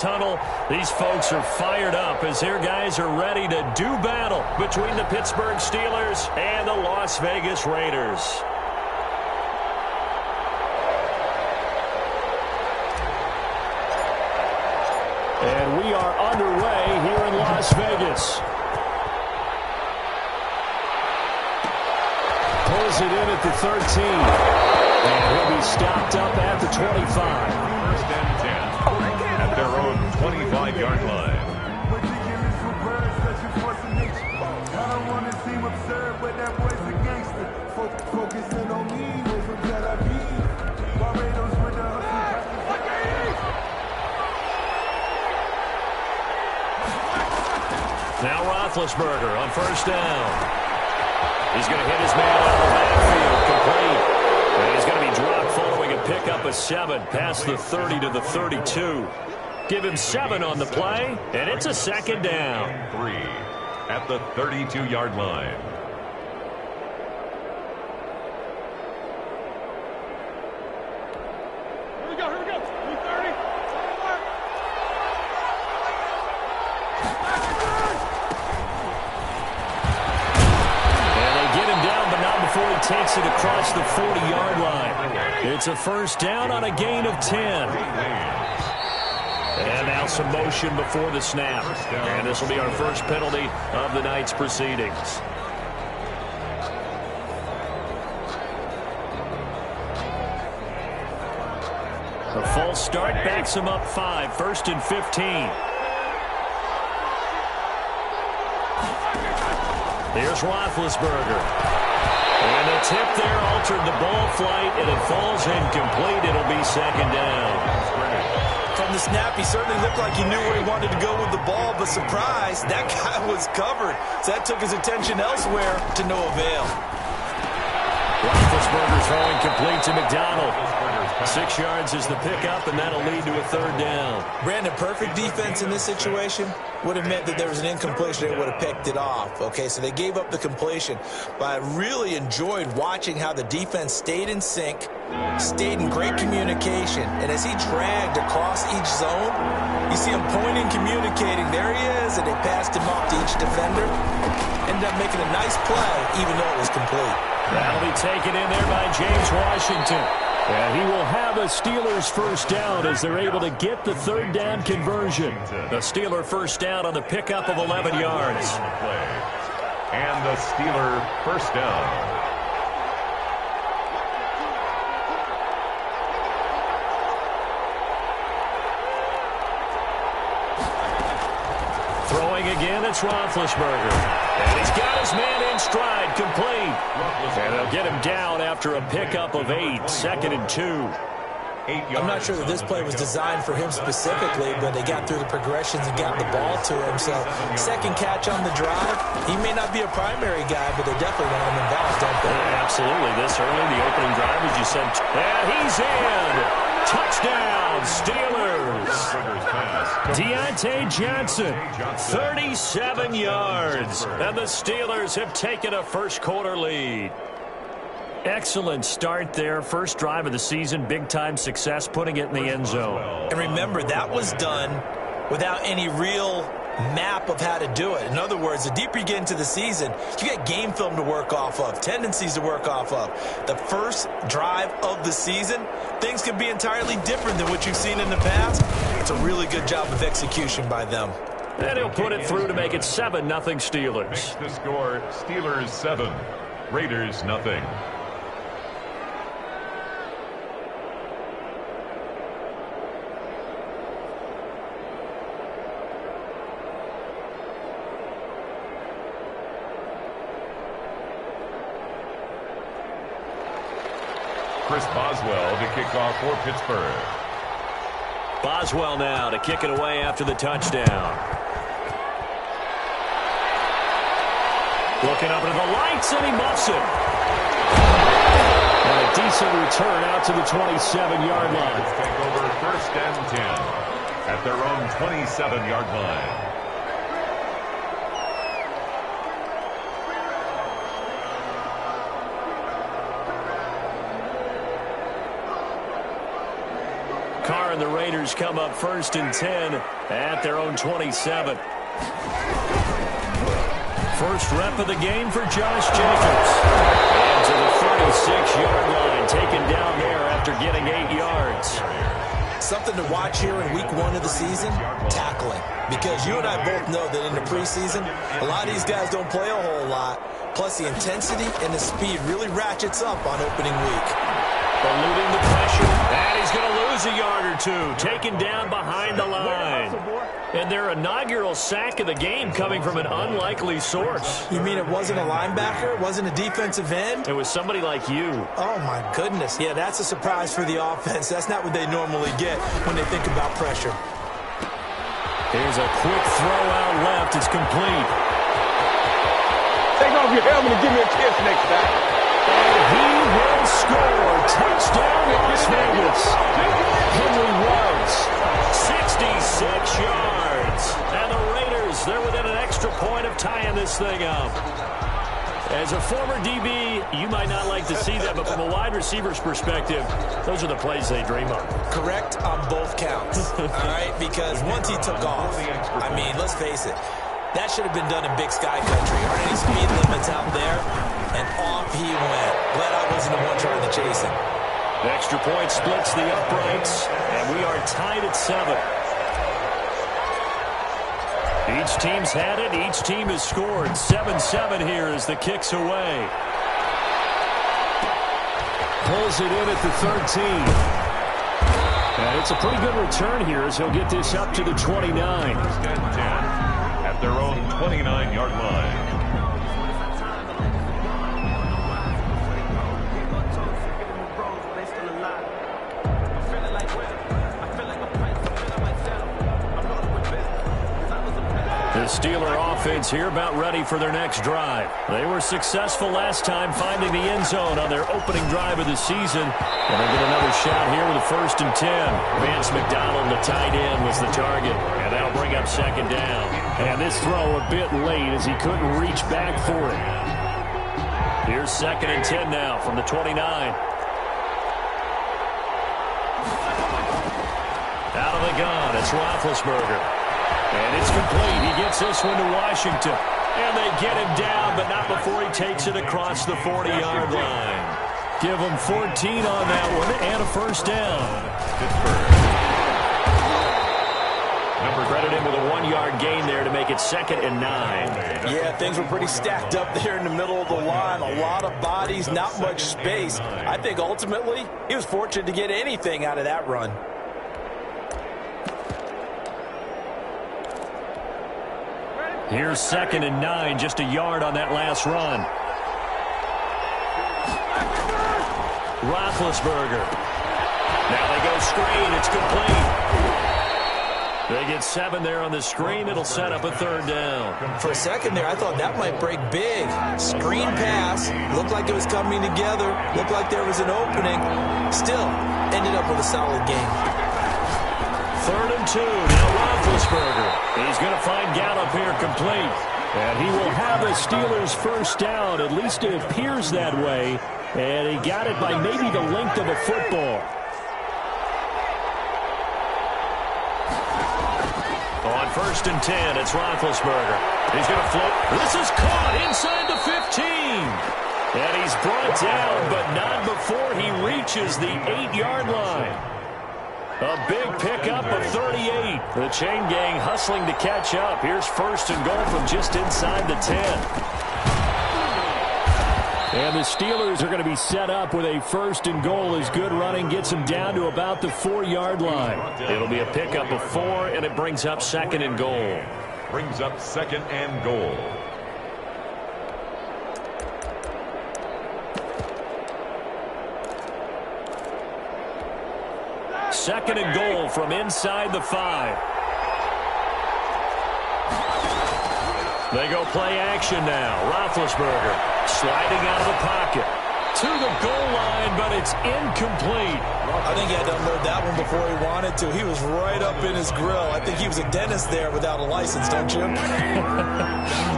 Tunnel. These folks are fired up as their guys are ready to do battle between the Pittsburgh Steelers and the Las Vegas Raiders. And we are underway here in Las Vegas. Pulls it in at the 13. And he'll be stopped up at the 25. First and 10. At their own 25-yard line. Now Roethlisberger on first down. He's going to hit his man out of the backfield, complete. And he's going to be dropped following a pickup of 7 past the 30 to the 32. Give him 7 on the play, and it's a second down. 3 at the 32-yard line. Here we go. 330. And they get him down, but not before he takes it across the 40-yard line. It's a first down on a gain of 10. And now some motion before the snap. And this will be our first penalty of the night's proceedings. A false start backs him up 5. First and 15. Here's Roethlisberger. And the tip there altered the ball flight, and it falls incomplete. It'll be second down. From the snap, he certainly looked like he knew where he wanted to go with the ball, but surprise, that guy was covered. So that took his attention elsewhere to no avail. Roethlisberger throwing complete to McDonald. 6 yards is the pickup, and that'll lead to a third down. Brandon, perfect defense in this situation would have meant that there was an incompletion. They would have picked it off. Okay, so they gave up the completion. But I really enjoyed watching how the defense stayed in sync, stayed in great communication. And as he dragged across each zone, you see him pointing, communicating. There he is, and they passed him off to each defender. Ended up making a nice play, even though it was complete. That'll be taken in there by James Washington. And he will have a Steelers first down as they're able to get the third down conversion. The Steeler first down on the pickup of 11 yards. And the Steeler first down. Throwing again, it's Roethlisberger. And he's got his man in stride, complete. And they'll get him down after a pickup of 8, second and 2. I'm not sure that this play was designed for him specifically, but they got through the progressions and got the ball to him. So second catch on the drive. He may not be a primary guy, but they definitely want him involved, don't they? Absolutely. This early, the opening drive, as you said. And he's in. Touchdown, Steelers. Deontay Johnson, 37 yards. And the Steelers have taken a first-quarter lead. Excellent start there. First drive of the season. Big-time success putting it in the end zone. And remember, that was done without any real map of how to do it. In other words, the deeper you get into the season, you get game film to work off of, tendencies to work off of. The first drive of the season, things can be entirely different than what you've seen in the past. It's a really good job of execution by them. And he'll put it through to make it 7-0 Steelers. Makes the score Steelers 7, Raiders nothing. Chris Boswell to kick off for Pittsburgh. Boswell now to kick it away after the touchdown. Looking up into the lights, and he muffs it. And a decent return out to the 27-yard line. Let's take over first and 10 at their own 27-yard line. and the Raiders come up 1st and 10 at their own 27. First rep of the game for Josh Jacobs. And to the 36-yard line, taken down there after getting 8 yards. Something to watch here in week 1 of the season, tackling. Because you and I both know that in the preseason, a lot of these guys don't play a whole lot. Plus, the intensity and the speed really ratchets up on opening week. Eluding the pressure, and he's going to lose a yard or two. Taken down behind the line. And their inaugural sack of the game coming from an unlikely source. You mean it wasn't a linebacker? It wasn't a defensive end? It was somebody like you. Oh, my goodness. Yeah, that's a surprise for the offense. That's not what they normally get when they think about pressure. Here's a quick throw out left. It's complete. Take off your helmet and give me a kiss next time. And he will score. Touchdown, Las Vegas. Henry Ruggs, 66 yards. And the Raiders, they're within an extra point of tying this thing up. As a former DB, you might not like to see that, but from a wide receiver's perspective, those are the plays they dream of. Correct on both counts, all right? Because once he took off, I mean, let's face it, that should have been done in Big Sky Country. Aren't any speed limits out there? And off he went. Glad I wasn't the one trying to chase him. The extra point splits the uprights, and we are tied at 7. Each team's had it. Each team has scored. 7-7 here as the kick's away. Pulls it in at the 13. And it's a pretty good return here as he'll get this up to the 29. 10 at their own 29-yard line. The Steeler offense here about ready for their next drive. They were successful last time finding the end zone on their opening drive of the season. And they get another shot here with a 1st and 10. Vance McDonald, the tight end, was the target. And that'll bring up 2nd down. And this throw a bit late as he couldn't reach back for it. Here's 2nd and 10 now from the 29. Out of the gun, it's Roethlisberger. And it's complete. He gets this one to Washington. And they get him down, but not before he takes it across the 40-yard line. Give him 14 on that one and a 1st down. Credit him with a 1-yard gain there to make it 2nd and 9. Yeah, things were pretty stacked up there in the middle of the line. A lot of bodies, not much space. I think ultimately he was fortunate to get anything out of that run. Here's 2nd and 9, just a yard on that last run. Roethlisberger. Now they go screen. It's complete. They get 7 there on the screen. It'll set up a 3rd down. For a second there, I thought that might break big. Screen pass. Looked like it was coming together. Looked like there was an opening. Still, ended up with a solid game. 3rd and 2. Now Roethlisberger. He's going to find Gallup here complete. And he will have the Steelers' 1st down. At least it appears that way. And he got it by maybe the length of a football. On 1st and 10, it's Roethlisberger. He's going to float. This is caught inside the 15. And he's brought down, but not before he reaches the 8-yard line. A big pickup of 38. The chain gang hustling to catch up. Here's 1st and goal from just inside the 10. And the Steelers are going to be set up with a 1st and goal as good running gets them down to about the 4-yard line. It'll be a pickup of 4, and it brings up 2nd and goal. Brings up 2nd and goal. Second and goal from inside the 5. They go play action now. Roethlisberger sliding out of the pocket to the goal line, but it's incomplete. I think he had to unload that one before he wanted to. He was right up in his grill. I think he was a dentist there without a license, don't you?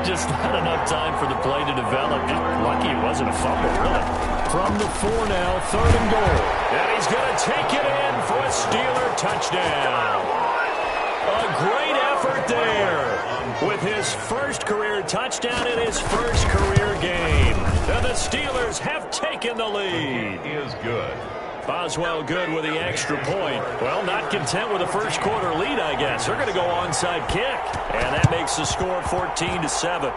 Just not enough time for the play to develop. Just lucky it wasn't a fumble, really. From the 4 now, 3rd and goal. And he's going to take it in for a Steeler touchdown. A great effort there with his first career touchdown in his first career game. And the Steelers have taken the lead. He is good. Boswell good with the extra point. Well, not content with a first quarter lead, I guess. They're going to go onside kick. And that makes the score 14-7.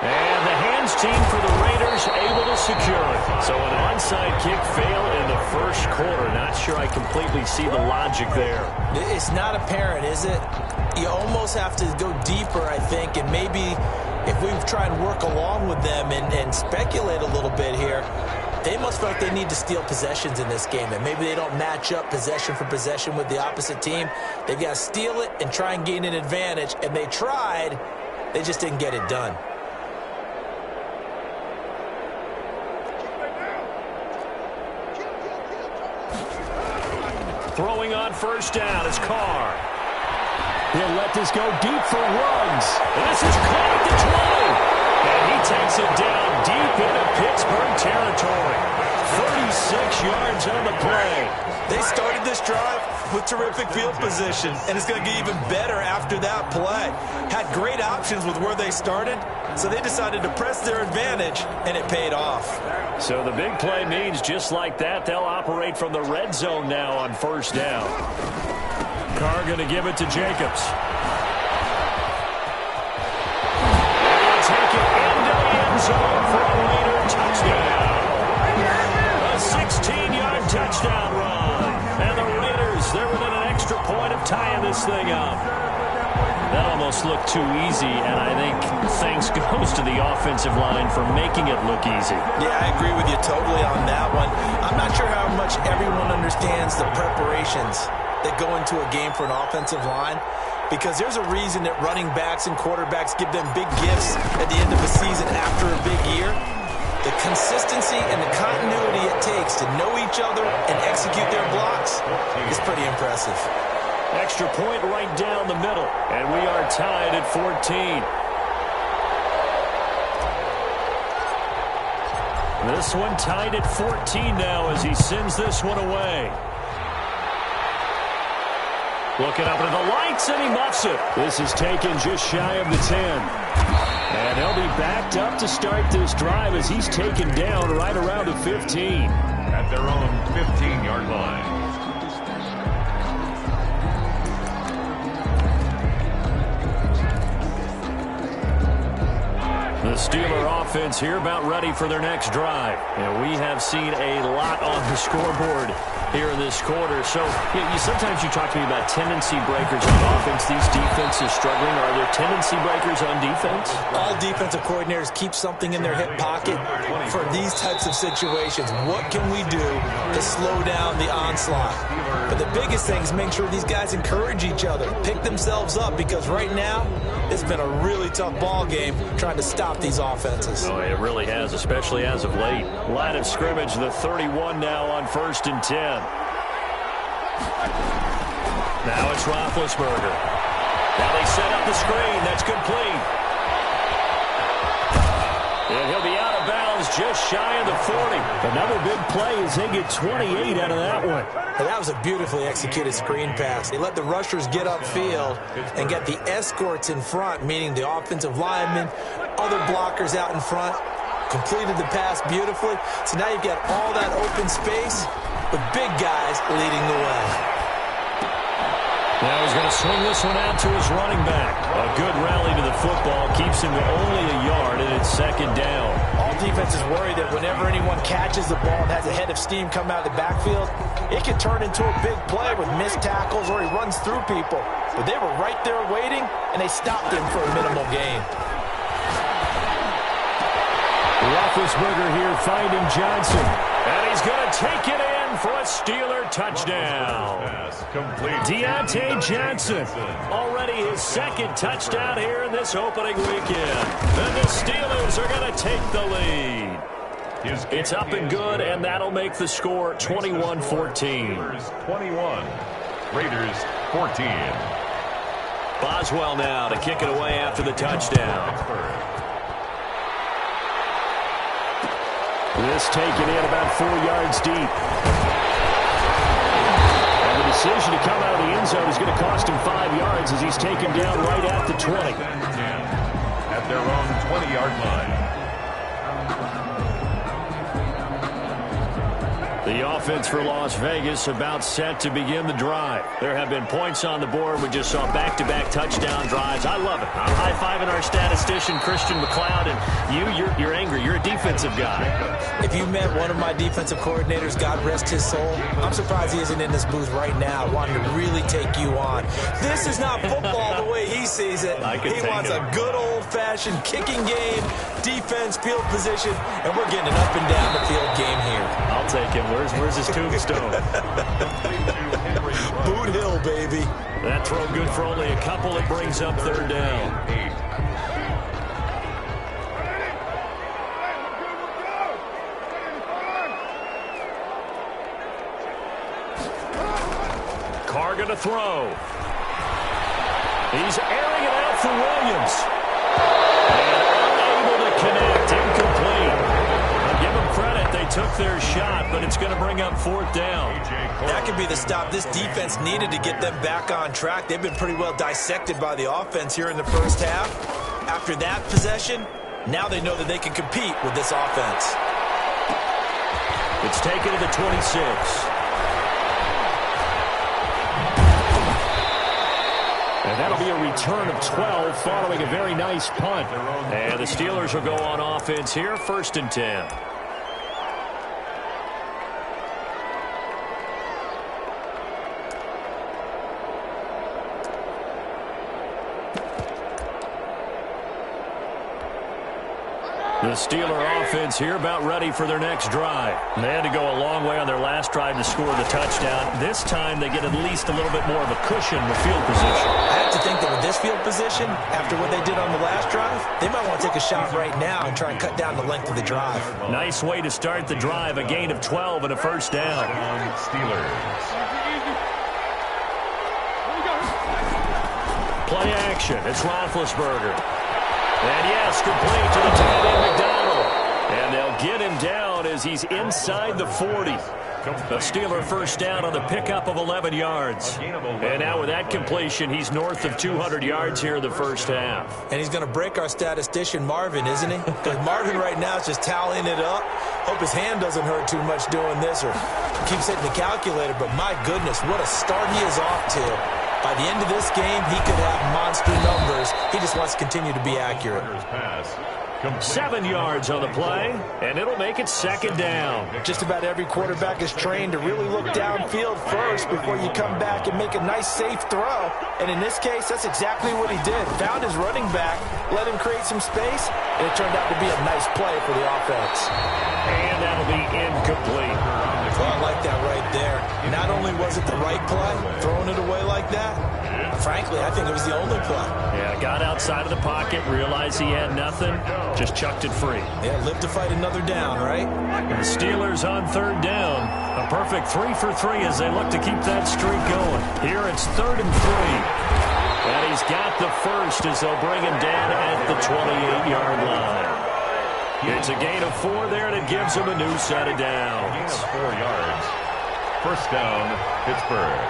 And the hands team for the Raiders able to secure it. So an onside kick fail in the first quarter. Not sure I completely see the logic there. It's not apparent, is it? You almost have to go deeper, I think, and maybe if we try and work along with them and speculate a little bit here, they must feel like they need to steal possessions in this game, and maybe they don't match up possession for possession with the opposite team. They've got to steal it and try and gain an advantage, and they tried. They just didn't get it done. Throwing on first down is Carr. He'll let this go deep for Ruggs. And this is caught at the 20. And he takes it down deep into Pittsburgh territory. 36 yards on the play. They started this drive with terrific field position, and it's going to get even better after that play. Had great options with where they started, so they decided to press their advantage, and it paid off. So the big play means just like that, they'll operate from the red zone now on first down. Carr going to give it to Jacobs. And he'll take it into the end zone for a Raider touchdown. A 16-yard touchdown run. And the Raiders, they're within an extra point of tying this thing up. That almost looked too easy, and I think thanks goes to the offensive line for making it look easy. Yeah, I agree with you totally on that one. I'm not sure how much everyone understands the preparations that go into a game for an offensive line, because there's a reason that running backs and quarterbacks give them big gifts at the end of the season after a big year. The consistency and the continuity it takes to know each other and execute their blocks is pretty impressive. Extra point right down the middle, and we are tied at 14. This one tied at 14 now as he sends this one away. Looking up at the lights, and he muffs it. This is taken just shy of the 10. And he'll be backed up to start this drive as he's taken down right around the 15. At their own 15-yard line. The Steeler offense here about ready for their next drive. And we have seen a lot on the scoreboard here in this quarter. So sometimes you talk to me about tendency breakers on offense. These defenses struggling. Are there tendency breakers on defense? All defensive coordinators keep something in their hip pocket for these types of situations. What can we do to slow down the onslaught? But the biggest thing is make sure these guys encourage each other, pick themselves up, because right now it's been a really tough ball game trying to stop these offenses. Oh, it really has, especially as of late. Line of scrimmage, the 31 now on 1st and 10. Now it's Roethlisberger. Now they set up the screen. That's complete. And he'll be out of bounds just shy of the 40. Another big play as they get 28 out of that one. And that was a beautifully executed screen pass. They let the rushers get upfield and get the escorts in front, meaning the offensive linemen, other blockers out in front, completed the pass beautifully. So now you've got all that open space with big guys leading the way. Now he's going to swing this one out to his running back. A good rally to the football keeps him to only a yard, and it's 2nd down. All defenses worry that whenever anyone catches the ball and has a head of steam come out of the backfield, it can turn into a big play with missed tackles or he runs through people. But they were right there waiting, and they stopped him for a minimal gain. Roethlisberger here finding Johnson. And he's going to take it in for a Steeler touchdown. Deontay Johnson, already his 2nd touchdown here in this opening weekend. And the Steelers are going to take the lead. It's up and good, and that'll make the score 21-14. 21, Raiders 14. Boswell now to kick it away after the touchdown. This taken in about 4 yards deep. And the decision to come out of the end zone is going to cost him 5 yards as he's taken down right at the 20. At their own 20-yard line. The offense for Las Vegas about set to begin the drive. There have been points on the board. We just saw back-to-back touchdown drives. I love it. I'm high-fiving our statistician, Christian McLeod, and you're angry. You're a defensive guy. If you met one of my defensive coordinators, God rest his soul, I'm surprised he isn't in this booth right now wanting to really take you on. This is not football the way he sees it. He wants a good old-fashioned kicking game, defense, field position, and we're getting an up-and-down-the-field game here. I'll take him. Where's his tombstone? Boot Hill, baby. That throw good for only a couple. It brings up third down. Carr going to throw. He's airing it out for Williams. And unable to connect. Incomplete. Give them credit. They took their shot, but it's going to bring up fourth down. That could be the stop this defense needed to get them back on track. They've been pretty well dissected by the offense here in the first half. After that possession, now they know that they can compete with this offense. It's taken to the 26. And that'll be a return of 12 following a very nice punt. And the Steelers will go on offense here, 1st and 10. The Steeler offense here about ready for their next drive. They had to go a long way on their last drive to score the touchdown. This time they get at least a little bit more of a cushion with field position. I have to think that with this field position, after what they did on the last drive, they might want to take a shot right now and try and cut down the length of the drive. Nice way to start the drive, a gain of 12 and a first down. Steelers. Play action. It's Roethlisberger. And yes, complete to the tight end McDonald. And they'll get him down as he's inside the 40. A Steeler first down on the pickup of 11 yards. And now with that completion, he's north of 200 yards here in the first half. And he's going to break our statistician Marvin, isn't he? Because Marvin right now is just tallying it up. Hope his hand doesn't hurt too much doing this or keeps hitting the calculator. But my goodness, what a start he is off to. By the end of this game, he could have monster numbers. He just wants to continue to be accurate. 7 yards on the play, and it'll make it 2nd down. Just about every quarterback is trained to really look downfield first before you come back and make a nice, safe throw. And in this case, that's exactly what he did. Found his running back, let him create some space, and it turned out to be a nice play for the offense. And that'll be incomplete. Oh, I like that right there. Not only was it the right play, throwing it away like that, frankly, I think it was the only play. Yeah, got outside of the pocket, realized he had nothing, just chucked it free. Yeah, live to fight another down, right? And the Steelers on 3rd down. A perfect 3 for 3 as they look to keep that streak going. Here it's 3rd and 3. And he's got the first as they'll bring him down at the 28-yard line. It's a gain of 4 there, and it gives him a new set of downs. 4 yards. First down, Pittsburgh.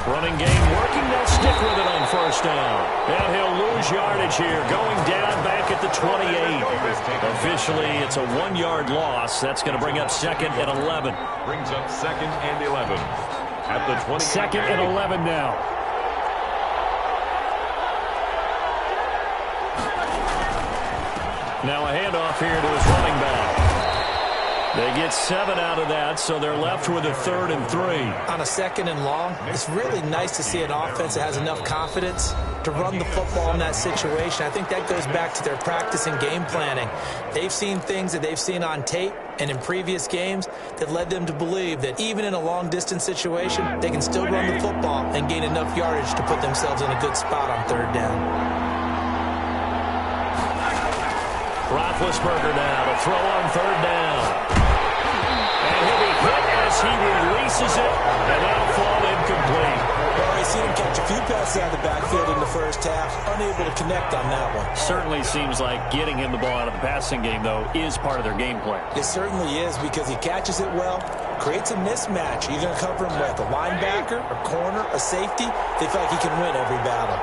Running game working. They'll stick with it on 1st down. And he'll lose yardage here, going down back at the 28. Officially, it's a 1-yard loss. That's going to bring up 2nd and 11. Brings up 2nd and 11. At the 20. 2nd and 11 now. Now a handoff here to his running back. They get 7 out of that, so they're left with a 3rd and 3. On a 2nd and long, it's really nice to see an offense that has enough confidence to run the football in that situation. I think that goes back to their practice and game planning. They've seen things that they've seen on tape and in previous games that led them to believe that even in a long-distance situation, they can still run the football and gain enough yardage to put themselves in a good spot on 3rd down. Roethlisberger now to throw on 3rd down. And he'll be hit as he releases it, and that'll fall incomplete. Well, we've seen him catch a few passes out of the backfield in the first half, unable to connect on that one. Certainly seems like getting him the ball out of the passing game, though, is part of their game plan. It certainly is because he catches it well, creates a mismatch. You're going to cover him with a linebacker, a corner, a safety. They feel like he can win every battle.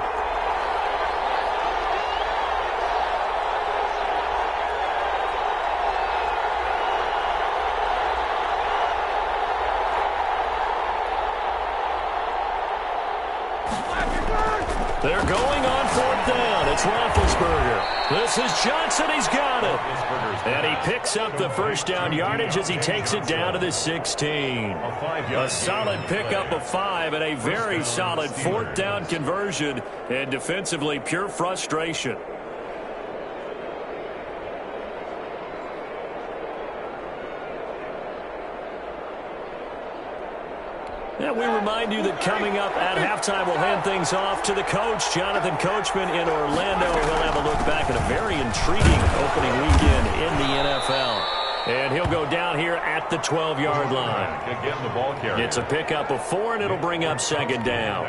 They're going on fourth down. It's Roethlisberger. This is Johnson. He's got it. And he picks up the first down yardage as he takes it down to the 16. A solid pickup of 5 and a very solid fourth down conversion. And defensively, pure frustration. And we remind you that coming up at halftime, we'll hand things off to the coach, Jonathan Coachman in Orlando. He'll have a look back at a very intriguing opening weekend in the NFL. And he'll go down here at the 12-yard line. It's a pickup of 4, and it'll bring up second down.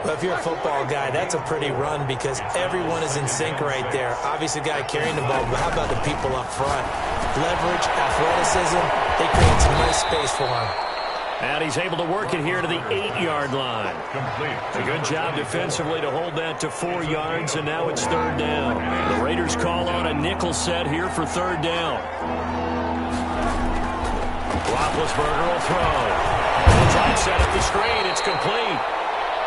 Well, if you're a football guy, that's a pretty run because everyone is in sync right there. Obviously, the guy carrying the ball, but how about the people up front? Leverage, athleticism, they create some nice space for him. And he's able to work it here to the 8-yard line. A good job defensively to hold that to 4 yards, and now it's third down. The Raiders call on a nickel set here for third down. Roethlisberger will throw. Trying to set up the screen. It's complete.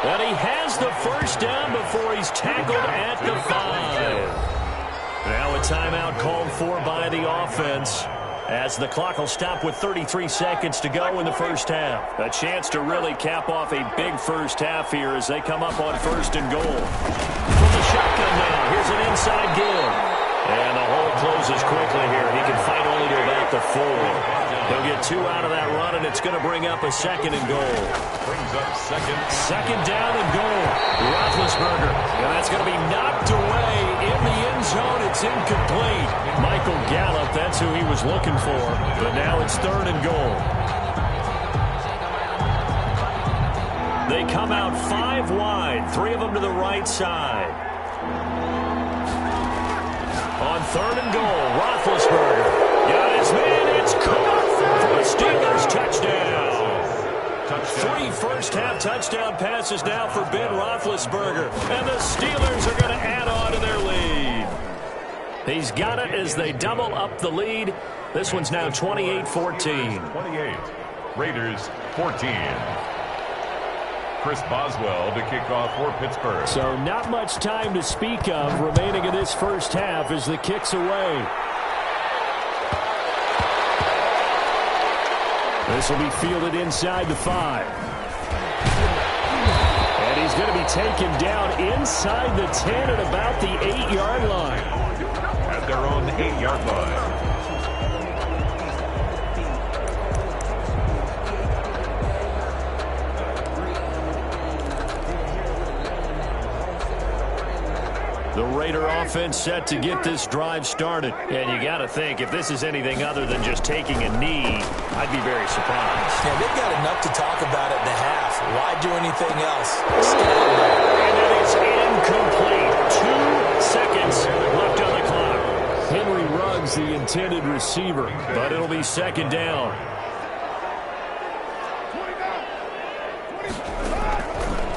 And he has the first down before he's tackled at the 5. Now a timeout called for by the offense, as the clock will stop with 33 seconds to go in the first half. A chance to really cap off a big first half here as they come up on first and goal. From the shotgun now, here's an inside give. And the hole closes quickly here. He can fight only to about the 4. He'll get 2 out of that run, and it's going to bring up a second and goal. Brings up Second down and goal. Roethlisberger. And that's going to be knocked away in the end zone. It's incomplete. Michael Gallup, that's who he was looking for. But now it's third and goal. They come out 5 wide. 3 of them to the right side. On third and goal, Roethlisberger got his man. It's caught for a Steelers touchdown. 3 first-half touchdown passes now for Ben Roethlisberger. And the Steelers are going to add on to their lead. He's got it as they double up the lead. This one's now 28-14. 28. Raiders 14. Chris Boswell to kick off for Pittsburgh. So not much time to speak of remaining in this first half as the kick's away. This will be fielded inside the 5. And he's going to be taken down inside the 10 at about the 8-yard line. At their own 8-yard line. The Raider offense set to get this drive started. And you got to think, if this is anything other than just taking a knee, I'd be very surprised. Yeah, they've got enough to talk about at the half. Why do anything else? And it is incomplete. 2 seconds left on the clock. Henry Ruggs, the intended receiver, but it'll be second down.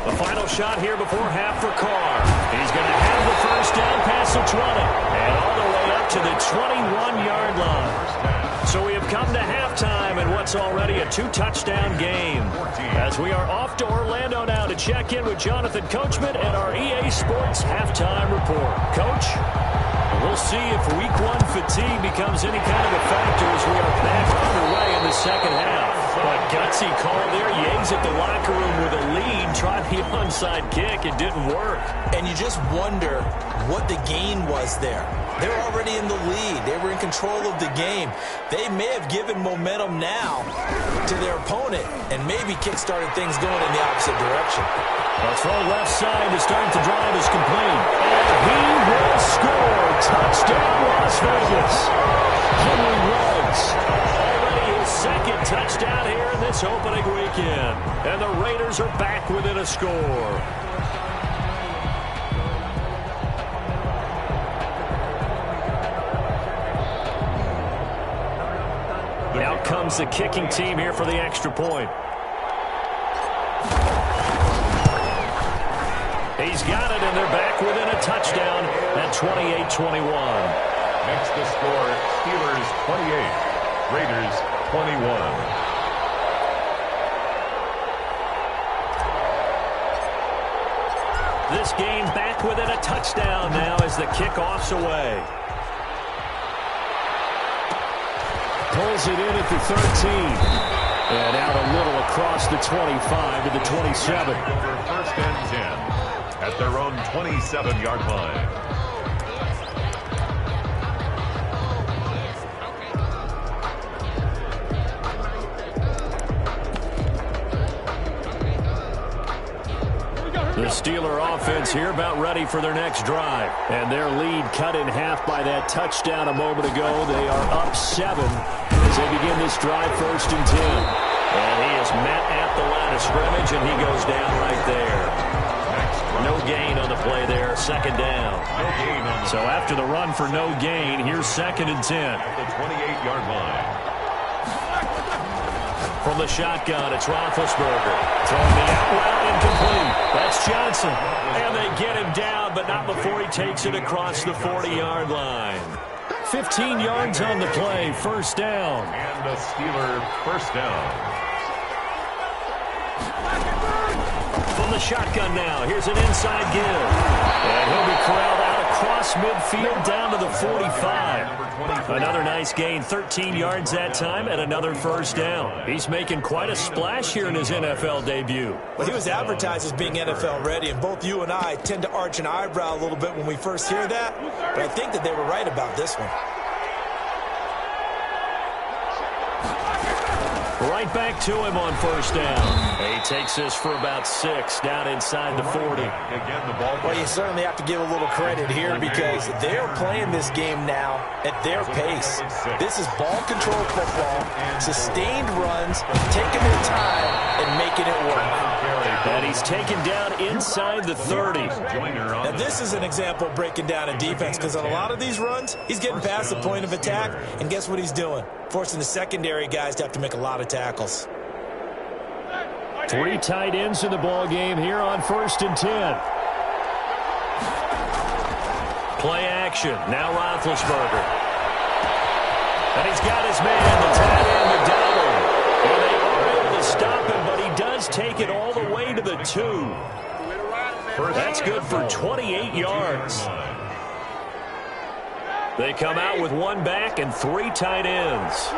The final shot here before half for Carr. He's going to have the first down past the 20 and all the way up to the 21-yard line. So we have come to halftime in what's already a 2-touchdown game. As we are off to Orlando now to check in with Jonathan Coachman and our EA Sports halftime report. Coach, we'll see if week 1 fatigue becomes any kind of a factor as we are back underway in the second half. But gutsy call there. You exit the locker room with a lead. Try the onside kick. It didn't work. And you just wonder what the gain was there. They're already in the lead. They were in control of the game. They may have given momentum now to their opponent and maybe kick-started things going in the opposite direction. A throw left side to start the drive is complete. And he will score. Touchdown, Las Vegas. Henry Ruggs. Already his second touchdown here in this opening weekend. And the Raiders are back within a score. Now comes the kicking team here for the extra point. He's got it, and they're back within a touchdown at 28-21. Next to score, Steelers 28, Raiders 21. This game back within a touchdown now as the kickoff's away. Pulls it in at the 13. And out a little across the 25 to the 27. First and 10 at their own 27-yard line. The Steeler offense here about ready for their next drive. And their lead cut in half by that touchdown a moment ago. They are up 7 as they begin this drive, 1st and 10. And he is met at the line of scrimmage, and he goes down right there. No gain on the play there, 2nd down. No gain on the so after the run for no gain, here's 2nd and 10. At the 28-yard line. From the shotgun, it's Roethlisberger. Throwing the out route, incomplete. That's Johnson. And they get him down, but not before he takes it across the 40-yard line. 15 yards on the play, 1st down. And a Steeler 1st down. From the shotgun now, here's an inside give. And he'll be corralled out across midfield down to the 45. Another nice gain, 13 yards that time, and another 1st down. He's making quite a splash here in his NFL debut. Well, he was advertised as being NFL ready, and both you and I tend to arch an eyebrow a little bit when we first hear that, but I think that they were right about this one. Right back to him on 1st down. He takes this for about 6 down inside the 40. Again, the ball. Well, you certainly have to give a little credit here because they're playing this game now at their pace. This is ball control football, sustained runs, taking their time and making it work. And he's taken down inside the 30. Now, this is an example of breaking down a defense because on a lot of these runs, he's getting past the point of attack, and guess what he's doing? Forcing the secondary guys to have to make a lot of tackles. 3 tight ends in the ball game here on 1st and 10. Play action. Now Roethlisberger. And he's got his man, the tight end, the double. And they are able to stop him, but he does take it all the way to the 2. That's good for 28 yards. They come out with 1 back and 3 tight ends.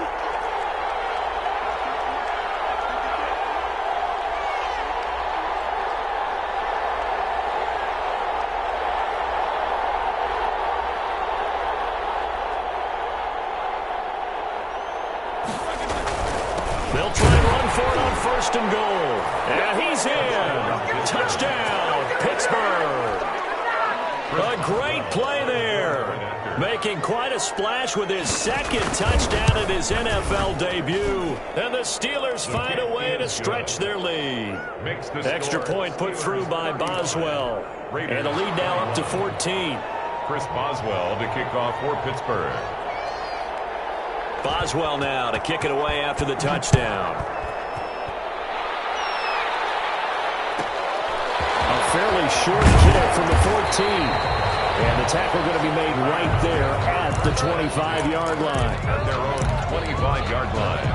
They'll try and run for it on 1st and goal. And he's in. Touchdown, Pittsburgh. A great play there. Making quite a splash with his 2nd touchdown in his NFL debut. And the Steelers find a way to stretch their lead. Extra point put through by Boswell. And the lead now up to 14. Chris Boswell to kick off for Pittsburgh. Boswell now to kick it away after the touchdown. A fairly short kick from the 14. And the tackle going to be made right there at the 25-yard line. At their own 25-yard line.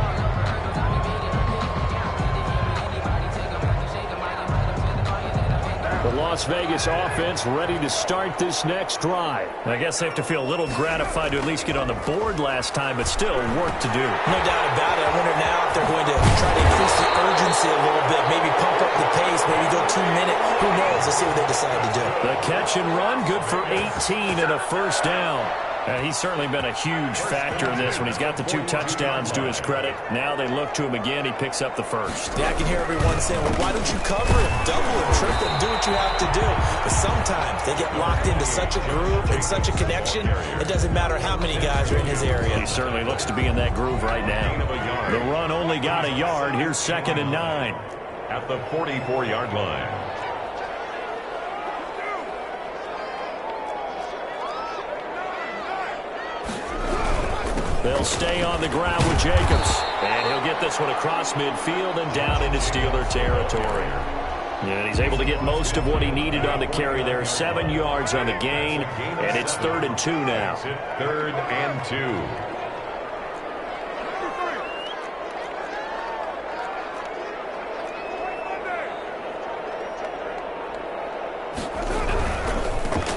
The Las Vegas offense ready to start this next drive. I guess they have to feel a little gratified to at least get on the board last time, but still work to do. No doubt about it. I wonder now if they're going to try to increase the urgency a little bit, maybe pump up the pace, maybe go 2 minutes. Who knows? Let's see what they decide to do. The catch and run, good for 18 and a 1st down. He's certainly been a huge factor in this when he's got the 2 touchdowns to his credit. Now they look to him again. He picks up the 1st. Yeah, I can hear everyone saying, well, why don't you cover him, double him, triple him, do what you have to do. But sometimes they get locked into such a groove and such a connection, it doesn't matter how many guys are in his area. He certainly looks to be in that groove right now. The run only got a yard. Here's 2nd and 9. At the 44-yard line. They'll stay on the ground with Jacobs. And he'll get this one across midfield and down into Steeler territory. And he's able to get most of what he needed on the carry there. 7 yards on the gain, and it's 3rd and 2 now. 3rd and 2.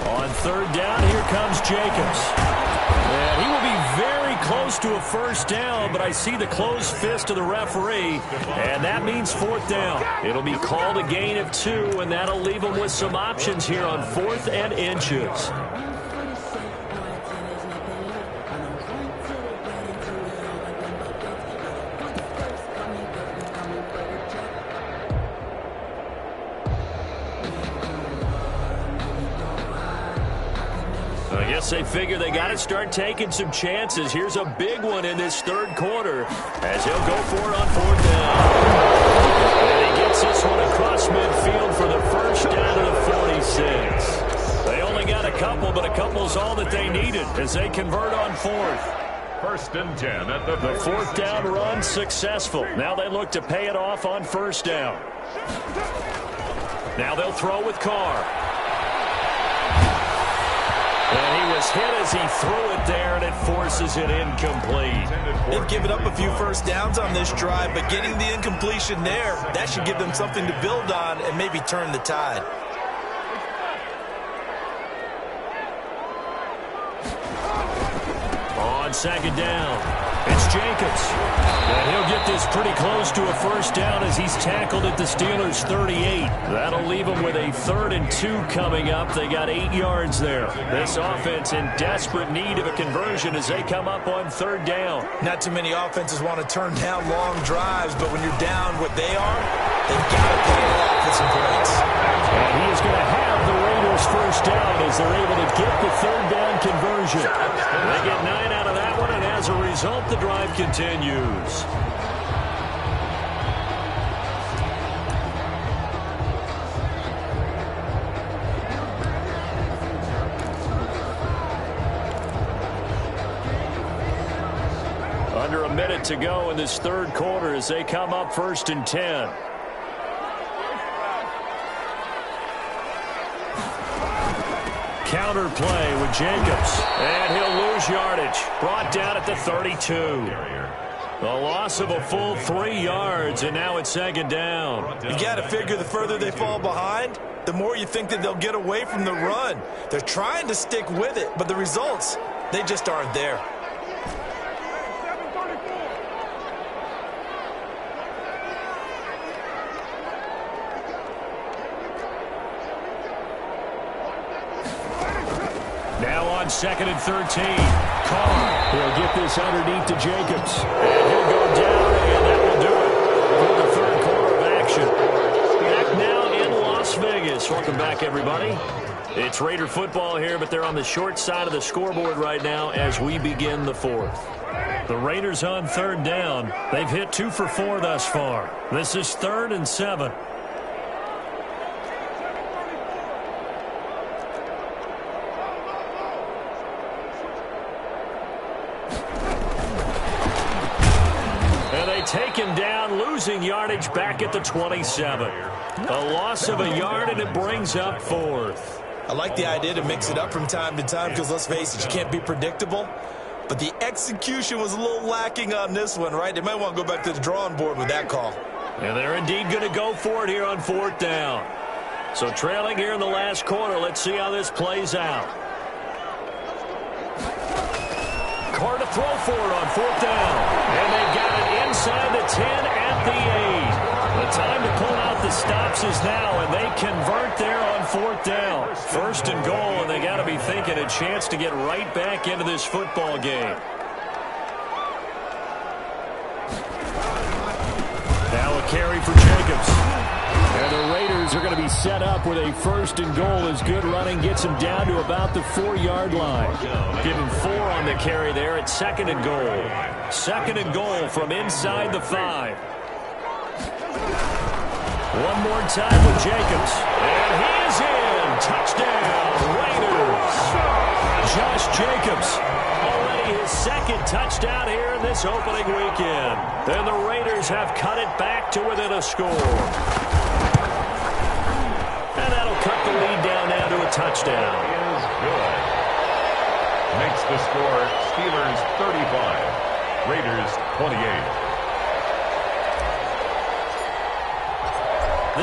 On 3rd down, here comes Jacobs. And he will be very close to a first down, but I see the closed fist of the referee, and that means 4th down. It'll be called a gain of 2, and that'll leave him with some options here on 4th and inches. I guess they figure they got to start taking some chances. Here's a big one in this 3rd quarter as he'll go for it on 4th down. And he gets this one across midfield for the first down to the 46. They only got a couple, but a couple's all that they needed as they convert on 4th. 1st and 10 at the 4th down run successful. Now they look to pay it off on 1st down. Now they'll throw with Carr. And he was hit as he threw it there, and it forces it incomplete. They've given up a few first downs on this drive, but getting the incompletion there, that should give them something to build on and maybe turn the tide. On 2nd down, it's Jacobs. And he'll get this pretty close to a first down as he's tackled at the Steelers' 38. That'll leave them with a 3rd and 2 coming up. They got 8 yards there. This offense in desperate need of a conversion as they come up on 3rd down. Not too many offenses want to turn down long drives, but when you're down what they are, they've got to pay it off with some points. And he is going to have the Raiders' first down as they're able to get the 3rd down conversion. They get 9 out of that one, and as a result, the drive continues. Under a minute to go in this 3rd quarter as they come up 1st and 10. Counter play with Jacobs, and he'll lose yardage. Brought down at the 32. A loss of a full 3 yards, and now it's 2nd down. You got to figure the further they fall behind, the more you think that they'll get away from the run. They're trying to stick with it, but the results, they just aren't there. Now on 2nd and 13. Carr will get this underneath to Jacobs. And he'll go down, and that will do it for the 3rd quarter of action. Back now in Las Vegas. Welcome back, everybody. It's Raider football here, but they're on the short side of the scoreboard right now as we begin the 4th. The Raiders on 3rd down. They've hit 2 for 4 thus far. This is 3rd and 7. Taken down, losing yardage back at the 27. A loss of a yard, and it brings up 4th. I like the idea to mix it up from time to time because, let's face it, you can't be predictable. But the execution was a little lacking on this one, right? They might want to go back to the drawing board with that call. And they're indeed going to go for it here on 4th down. So trailing here in the last quarter, let's see how this plays out. Carr to throw for it on 4th down. And they've got it inside the 10 at the 8. The time to pull out the stops is now, and they convert there on 4th down. 1st and goal, and they got to be thinking a chance to get right back into this football game. Now a carry for Jacobs. And the Raiders are going to be set up with a 1st and goal as good running gets him down to about the 4-yard line. Give him 4 on the carry there at 2nd and goal. 2nd and goal from inside the 5. One more time with Jacobs. And he is in. Touchdown, Raiders. Josh Jacobs. Already his 2nd touchdown this opening weekend. And the Raiders have cut it back to within a score. And that'll cut the lead down now to a touchdown. Is good. Makes the score Steelers 35, Raiders 28.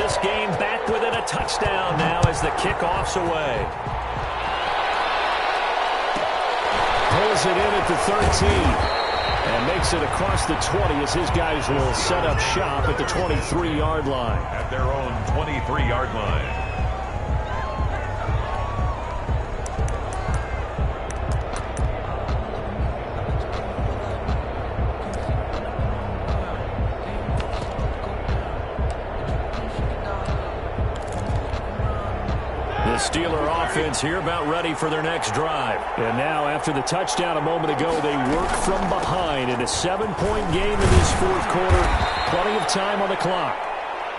This game back within a touchdown now as the kickoff's away. Pulls it in at the 13 and makes it across the 20 as his guys will set up shop at the 23-yard line. At their own 23-yard line. Steeler offense here about ready for their next drive. And now after the touchdown a moment ago, they work from behind in a 7-point game in this fourth quarter. Plenty of time on the clock.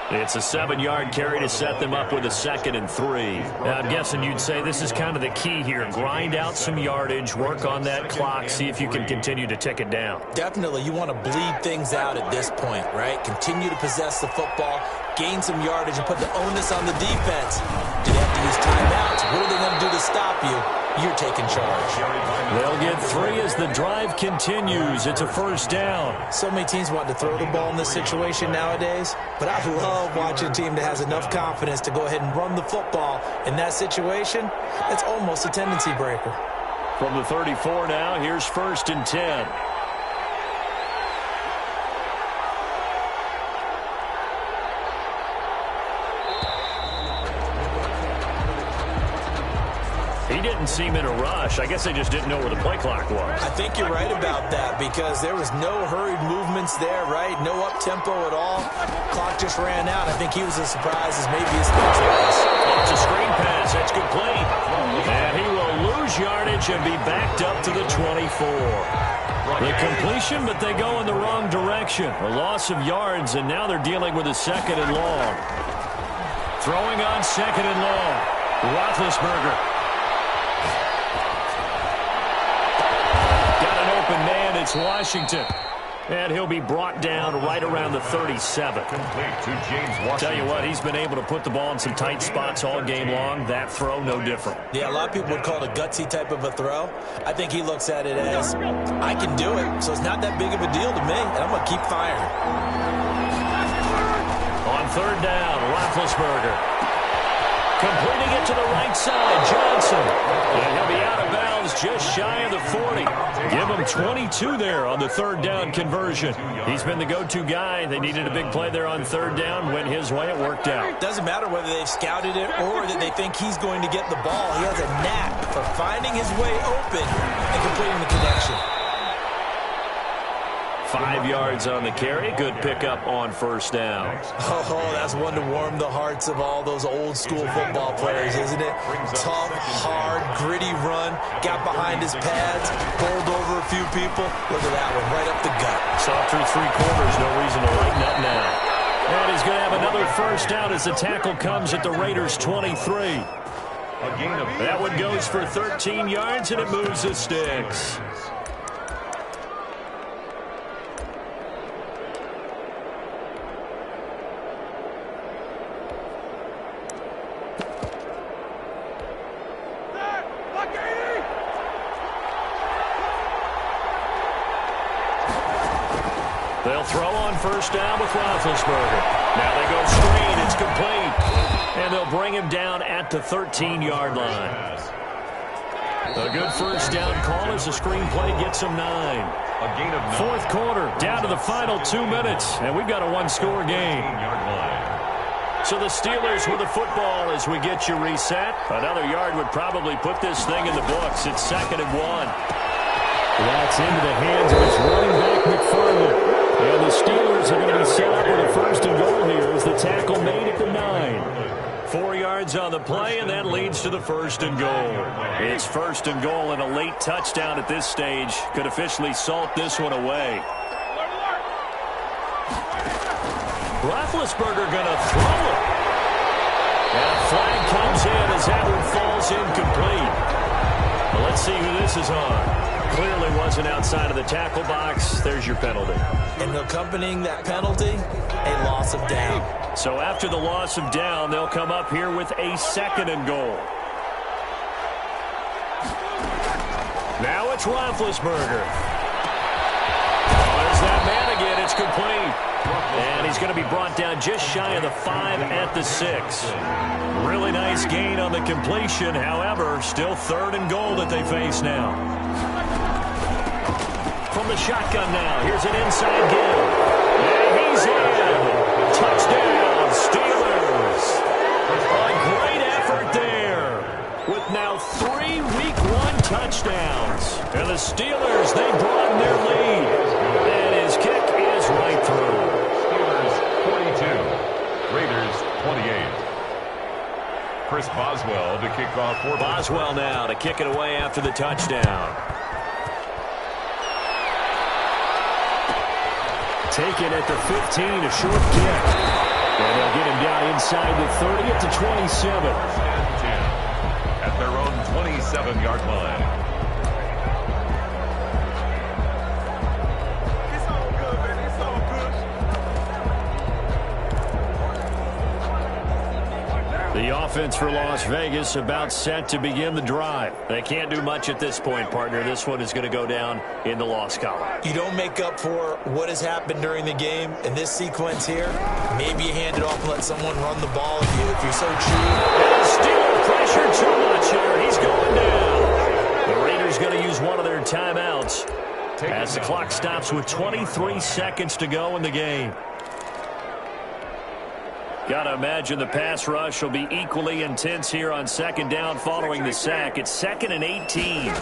It's a 7-yard carry to set them up with a 2nd and 3. Now, I'm guessing you'd say this is kind of the key here. Grind out some yardage, work on that clock, see if you can continue to tick it down. Definitely, you want to bleed things out at this point, right? Continue to possess the football, gain some yardage, and put the onus on the defense. Do they have to use timeouts? What are they going to do to stop you? You're taking charge. They'll get 3 as the drive continues. It's a first down. So many teams want to throw the ball in this situation nowadays, but I love watching a team that has enough confidence to go ahead and run the football. In that situation, it's almost a tendency breaker. From the 34 now, here's 1st and 10. He didn't seem in a rush. I guess they just didn't know where the play clock was. I think you're right about that because there was no hurried movements there, right? No up-tempo at all. Clock just ran out. I think he was as surprised as maybe his coach was. It's a screen pass. It's complete. And he will lose yardage and be backed up to the 24. The completion, but they go in the wrong direction. A loss of yards, and now they're dealing with a 2nd and long. Throwing on 2nd and long. Roethlisberger. Man, it's Washington. And he'll be brought down right around the 37. Complete to James Washington. Tell you what, he's been able to put the ball in some tight spots all game long. That throw, no different. Yeah, a lot of people would call it a gutsy type of a throw. I think he looks at it as, I can do it, so it's not that big of a deal to me, and I'm going to keep firing. On 3rd down, Roethlisberger. Completing it to the right side, Johnson. And he'll be out of bounds just shy of the 40. Give him 22 there on the 3rd down conversion. He's been the go-to guy. They needed a big play there on 3rd down. Went his way. It worked out. Doesn't matter whether they've scouted it or that they think he's going to get the ball. He has a knack for finding his way open and completing the connection. 5 yards on the carry. Good pickup on 1st down. Oh, that's one to warm the hearts of all those old-school football players, isn't it? Tough, hard, gritty run. Got behind his pads, bowled over a few people. Look at that one, right up the gut. Saw through 3 quarters. No reason to lighten up now. And he's going to have another first down as the tackle comes at the Raiders' 23. That one goes for 13 yards, and it moves the sticks. They'll throw on 1st down with Roethlisberger. Now they go screen. It's complete. And they'll bring him down at the 13-yard line. A good 1st down call as the screen play gets him 9. A gain of 9. 4th quarter, down to the final 2 minutes. And we've got a 1-score game. So the Steelers with the football as we get you reset. Another yard would probably put this thing in the books. It's 2nd and 1. That's into the hands of his running back, McFarland. And the Steelers are going to be set up with a 1st and goal here as the tackle made at the 9. 4 yards on the play, and that leads to the 1st and goal. It's 1st and goal and a late touchdown at this stage. Could officially salt this one away. Roethlisberger going to throw it. And a flag comes in as that one falls incomplete. Well, let's see who this is on. clearly wasn't outside of the tackle box. There's your penalty. And accompanying that penalty, a loss of down. So after the loss of down, they'll come up here with a 2nd and goal. Now it's Roethlisberger. There's that man again. It's complete. And he's going to be brought down just shy of the 5 at the 6. Really nice gain on the completion. However, still 3rd and goal that they face now. From the shotgun now, here's an inside give. And he's in. Touchdown, Steelers. A great effort there. With now 3 Week 1 touchdowns. And the Steelers, they broaden their lead. And his kick is right through. Steelers 42, Raiders 28. Chris Boswell to kick off for Boswell now to kick it away after the touchdown. Taken at the 15, a short kick. And they'll get him down inside the 30 at the 27. At their own 27-yard line. It's all good, man. It's all good. The offense for Las Vegas about set to begin the drive. They can't do much at this point, partner. This one is going to go down in the loss column. You don't make up for what has happened during the game in this sequence here. Maybe you hand it off and let someone run the ball if you're so true. And Steeler pressure too much here. He's going down. The Raiders going to use one of their timeouts as the clock stops with 23 seconds to go in the game. Got to imagine the pass rush will be equally intense here on 2nd down following the sack. It's 2nd and 18.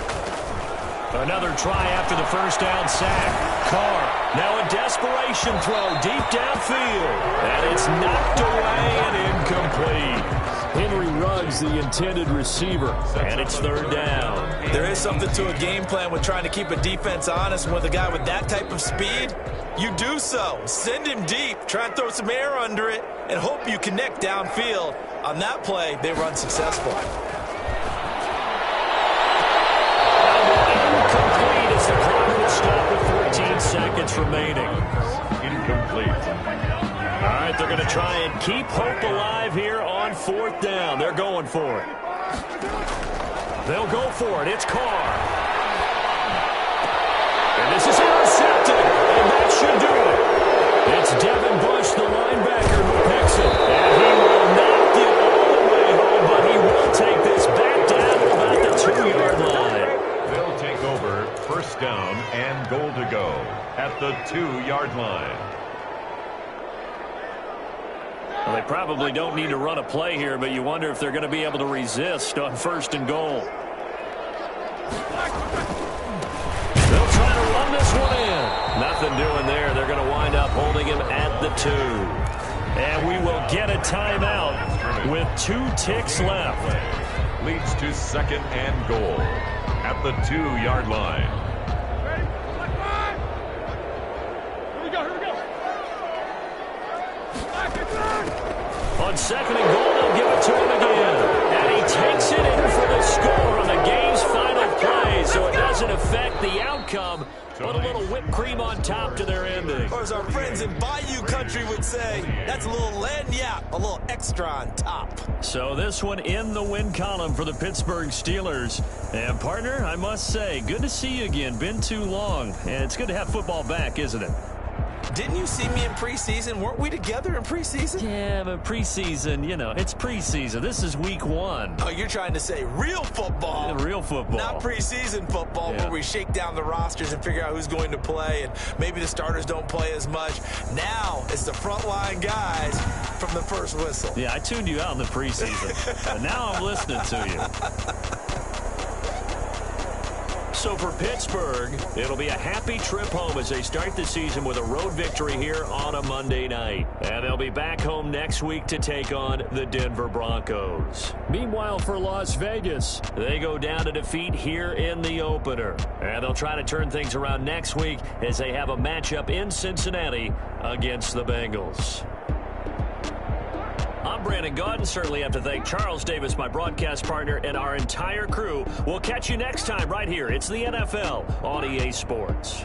Another try after the 1st down sack. Carr, now a desperation throw deep downfield. And it's knocked away and incomplete. Henry Ruggs, the intended receiver. And it's 3rd down. There is something to a game plan with trying to keep a defense honest. With a guy with that type of speed, you do so. Send him deep. Try and throw some air under it and hope you connect downfield. On that play, they run successful. Incomplete as the clock will stop with 14 seconds remaining. Incomplete. All right, they're going to try and keep hope alive here on 4th down. They're going for it. They'll go for it. It's Carr. And this is intercepted. And that should do it. It's Devin Bush, the linebacker, who picks it. And he will not get all the way home, but he will take this back down to about the 2-yard line. They'll take over 1st down and goal to go at the 2-yard line. Well, they probably don't need to run a play here, but you wonder if they're going to be able to resist on 1st and goal. They'll try to run this one in. Nothing doing there. They're going to wind up holding him at the 2. And we will get a timeout with 2 ticks left. Leads to 2nd and goal at the 2-yard line. On 2nd and goal, they'll give it to him again. And he takes it in for the score on the game's final play, so it doesn't affect the outcome, but a little whipped cream on top to their ending. Or as our friends in Bayou Country would say, that's a little lagniappe, a little extra on top. So this one in the win column for the Pittsburgh Steelers. And partner, I must say, good to see you again. Been too long. And it's good to have football back, isn't it? Didn't you see me in preseason? Weren't we together in preseason? Yeah, but preseason, you know, it's preseason. This is week 1. Oh, you're trying to say real football. Real football. Not preseason football where we shake down the rosters and figure out who's going to play, and maybe the starters don't play as much. Now it's the frontline guys from the first whistle. Yeah, I tuned you out in the preseason, and now I'm listening to you. So for Pittsburgh, it'll be a happy trip home as they start the season with a road victory here on a Monday night. And they'll be back home next week to take on the Denver Broncos. Meanwhile, for Las Vegas, they go down to defeat here in the opener. And they'll try to turn things around next week as they have a matchup in Cincinnati against the Bengals. I'm Brandon Gaudin. Certainly have to thank Charles Davis, my broadcast partner, and our entire crew. We'll catch you next time right here. It's the NFL on EA Sports.